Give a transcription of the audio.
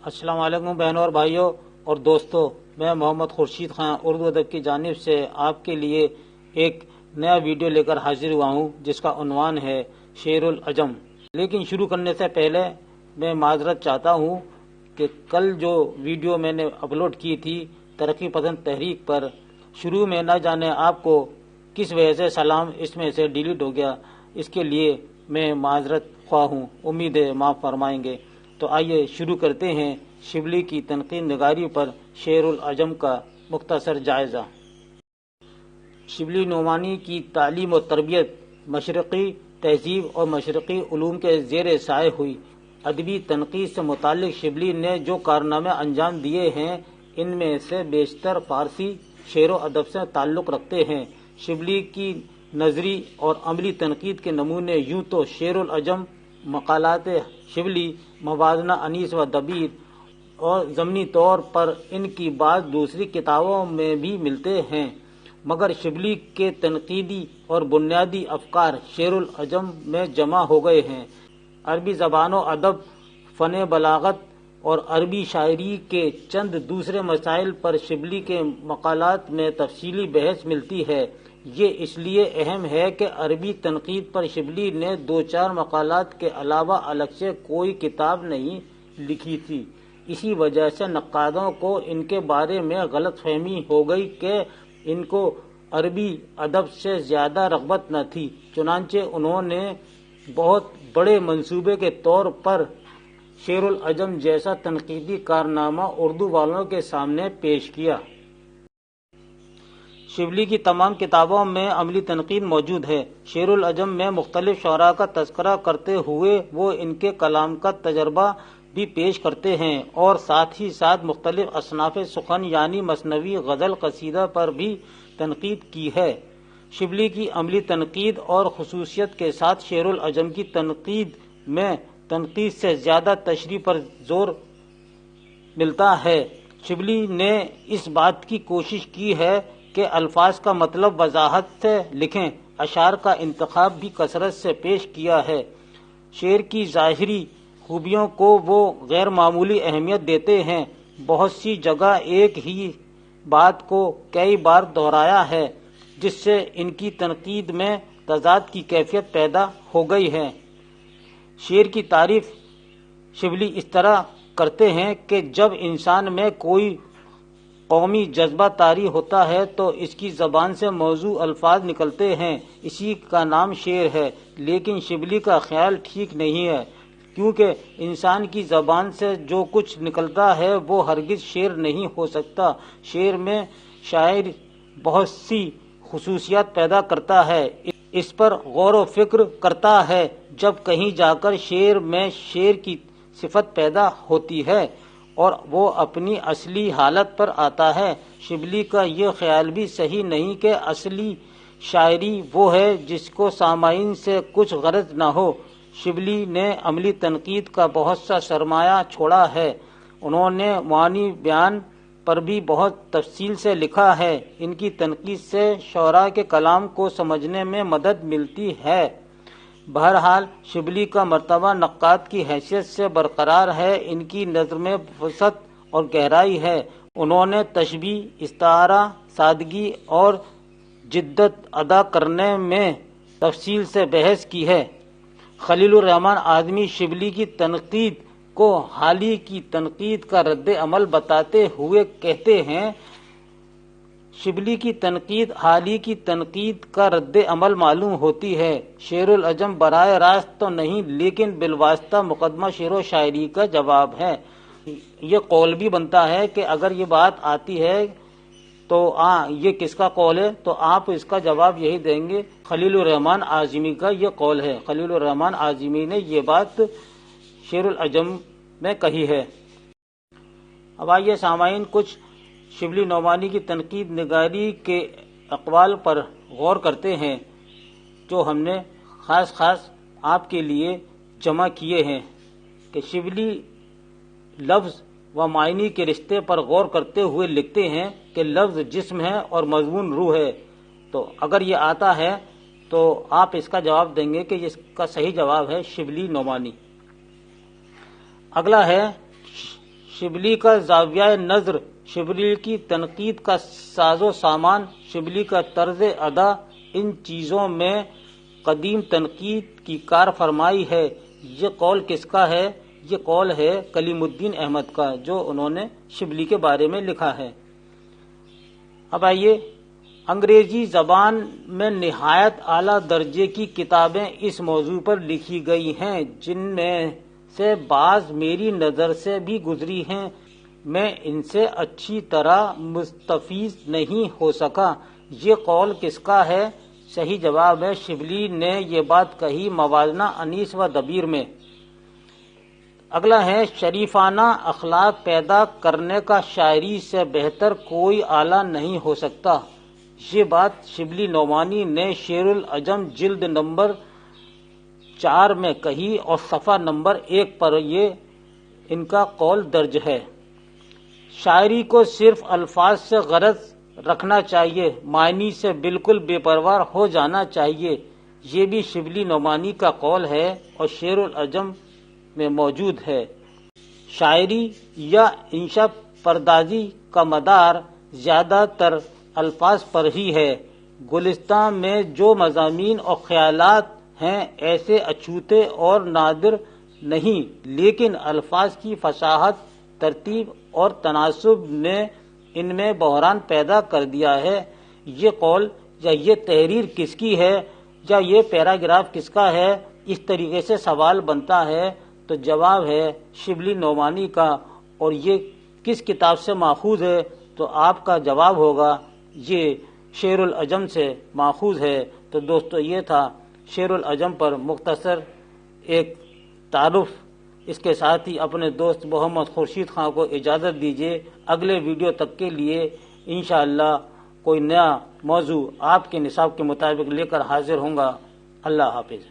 السلام علیکم بہنوں اور بھائیوں اور دوستوں، میں محمد خورشید خان اردو ادب کی جانب سے آپ کے لیے ایک نیا ویڈیو لے کر حاضر ہوا ہوں جس کا عنوان ہے شعر العجم۔ لیکن شروع کرنے سے پہلے میں معذرت چاہتا ہوں کہ کل جو ویڈیو میں نے اپلوڈ کی تھی ترقی پسند تحریک پر، شروع میں نہ جانے آپ کو کس وجہ سے سلام اس میں سے ڈیلیٹ ہو گیا، اس کے لیے میں معذرت خواہ ہوں، امید ہے معاف فرمائیں گے۔ تو آئیے شروع کرتے ہیں شبلی کی تنقید نگاری پر شعر العجم کا مختصر جائزہ۔ شبلی نعمانی کی تعلیم و تربیت مشرقی تہذیب اور مشرقی علوم کے زیر سائے ہوئی۔ ادبی تنقید سے متعلق شبلی نے جو کارنامے انجام دیے ہیں ان میں سے بیشتر فارسی شعر و ادب سے تعلق رکھتے ہیں۔ شبلی کی نظری اور عملی تنقید کے نمونے یوں تو شعر العجم، مقالات شبلی، موازنہ انیس و دبیر اور ضمنی طور پر ان کی بعض دوسری کتابوں میں بھی ملتے ہیں، مگر شبلی کے تنقیدی اور بنیادی افکار شعر العجم میں جمع ہو گئے ہیں۔ عربی زبان و ادب، فن بلاغت اور عربی شاعری کے چند دوسرے مسائل پر شبلی کے مقالات میں تفصیلی بحث ملتی ہے۔ یہ اس لیے اہم ہے کہ عربی تنقید پر شبلی نے دو چار مقالات کے علاوہ الگ سے کوئی کتاب نہیں لکھی تھی۔ اسی وجہ سے نقادوں کو ان کے بارے میں غلط فہمی ہو گئی کہ ان کو عربی ادب سے زیادہ رغبت نہ تھی، چنانچہ انہوں نے بہت بڑے منصوبے کے طور پر شعر العجم جیسا تنقیدی کارنامہ اردو والوں کے سامنے پیش کیا۔ شبلی کی تمام کتابوں میں عملی تنقید موجود ہے۔ شعر العجم میں مختلف شعراء کا تذکرہ کرتے ہوئے وہ ان کے کلام کا تجربہ بھی پیش کرتے ہیں اور ساتھ ہی ساتھ مختلف اصناف سخن یعنی مثنوی، غزل، قصیدہ پر بھی تنقید کی ہے۔ شبلی کی عملی تنقید اور خصوصیت کے ساتھ شعر العجم کی تنقید میں تنقید سے زیادہ تشریح پر زور ملتا ہے۔ شبلی نے اس بات کی کوشش کی ہے کہ الفاظ کا مطلب وضاحت سے لکھیں، اشعار کا انتخاب بھی کثرت سے پیش کیا ہے۔ شعر کی ظاہری خوبیوں کو وہ غیر معمولی اہمیت دیتے ہیں۔ بہت سی جگہ ایک ہی بات کو کئی بار دہرایا ہے جس سے ان کی تنقید میں تضاد کی کیفیت پیدا ہو گئی ہے۔ شعر کی تعریف شبلی اس طرح کرتے ہیں کہ جب انسان میں کوئی قومی جذبہ طاری ہوتا ہے تو اس کی زبان سے موزوں الفاظ نکلتے ہیں، اسی کا نام شعر ہے۔ لیکن شبلی کا خیال ٹھیک نہیں ہے، کیونکہ انسان کی زبان سے جو کچھ نکلتا ہے وہ ہرگز شعر نہیں ہو سکتا۔ شعر میں شاعر بہت سی خصوصیات پیدا کرتا ہے، اس پر غور و فکر کرتا ہے، جب کہیں جا کر شعر میں شعر کی صفت پیدا ہوتی ہے اور وہ اپنی اصلی حالت پر آتا ہے۔ شبلی کا یہ خیال بھی صحیح نہیں کہ اصلی شاعری وہ ہے جس کو سامعین سے کچھ غرض نہ ہو۔ شبلی نے عملی تنقید کا بہت سا سرمایہ چھوڑا ہے۔ انہوں نے معانی بیان پر بھی بہت تفصیل سے لکھا ہے۔ ان کی تنقید سے شعراء کے کلام کو سمجھنے میں مدد ملتی ہے۔ بہرحال شبلی کا مرتبہ نقاد کی حیثیت سے برقرار ہے۔ ان کی نظر میں وسعت اور گہرائی ہے۔ انہوں نے تشبیہ، استعارہ، سادگی اور جدت ادا کرنے میں تفصیل سے بحث کی ہے۔ خلیل الرحمن اعظمی شبلی کی تنقید کو حالی کی تنقید کا رد عمل بتاتے ہوئے کہتے ہیں، شبلی کی تنقید حالی کی تنقید کا رد عمل معلوم ہوتی ہے۔ شعر العجم براہ راست تو نہیں لیکن بالواسطہ مقدمہ شعر و شاعری کا جواب ہے۔ یہ قول بھی بنتا ہے کہ اگر یہ بات آتی ہے تو یہ کس کا قول ہے، تو آپ اس کا جواب یہی دیں گے خلیل الرحمن اعظمی کا یہ قول ہے۔ خلیل الرحمن اعظمی نے یہ بات شعر العجم میں کہی ہے۔ اب آئیے سامعین کچھ شبلی نعمانی کی تنقید نگاری کے اقوال پر غور کرتے ہیں جو ہم نے خاص آپ کے لیے جمع کیے ہیں کہ شبلی لفظ و معنی کے رشتے پر غور کرتے ہوئے لکھتے ہیں کہ لفظ جسم ہے اور مضمون روح ہے۔ تو اگر یہ آتا ہے تو آپ اس کا جواب دیں گے کہ اس کا صحیح جواب ہے شبلی نعمانی۔ اگلا ہے شبلی کا زاویہ نظر، شبلی کی تنقید کا ساز و سامان، شبلی کا طرز ادا، ان چیزوں میں قدیم تنقید کی کار فرمائی ہے۔ یہ قول کس کا ہے؟ یہ قول ہے کلیم الدین احمد کا، جو انہوں نے شبلی کے بارے میں لکھا ہے۔ اب آئیے، انگریزی زبان میں نہایت اعلیٰ درجے کی کتابیں اس موضوع پر لکھی گئی ہیں، جن میں سے بعض میری نظر سے بھی گزری ہیں۔ میں ان سے اچھی طرح مستفیض نہیں ہو سکا۔ یہ قول کس کا ہے؟ صحیح جواب ہے شبلی نے یہ بات کہی موازنہ انیس و دبیر میں۔ اگلا ہے، شریفانہ اخلاق پیدا کرنے کا شاعری سے بہتر کوئی آلہ نہیں ہو سکتا۔ یہ بات شبلی نعمانی نے شعر العجم جلد نمبر 4 میں کہی اور صفحہ نمبر 1 پر یہ ان کا قول درج ہے۔ شاعری کو صرف الفاظ سے غرض رکھنا چاہیے، معنی سے بالکل بے پرواہ ہو جانا چاہیے۔ یہ بھی شبلی نعمانی کا قول ہے اور شعر العجم میں موجود ہے۔ شاعری یا انشا پردازی کا مدار زیادہ تر الفاظ پر ہی ہے۔ گلستان میں جو مضامین اور خیالات ہیں ایسے اچھوتے اور نادر نہیں، لیکن الفاظ کی فصاحت، ترتیب اور تناسب نے ان میں بحران پیدا کر دیا ہے۔ یہ قول یا یہ تحریر کس کی ہے یا یہ پیراگراف کس کا ہے؟ اس طریقے سے سوال بنتا ہے تو جواب ہے شبلی نعمانی کا۔ اور یہ کس کتاب سے ماخوذ ہے؟ تو آپ کا جواب ہوگا یہ شعر العجم سے ماخوذ ہے۔ تو دوستو، یہ تھا شعر العجم پر مختصر ایک تعارف۔ اس کے ساتھ ہی اپنے دوست محمد خورشید خان کو اجازت دیجیے۔ اگلے ویڈیو تک کے لیے انشاءاللہ کوئی نیا موضوع آپ کے نصاب کے مطابق لے کر حاضر ہوں گا۔ اللہ حافظ۔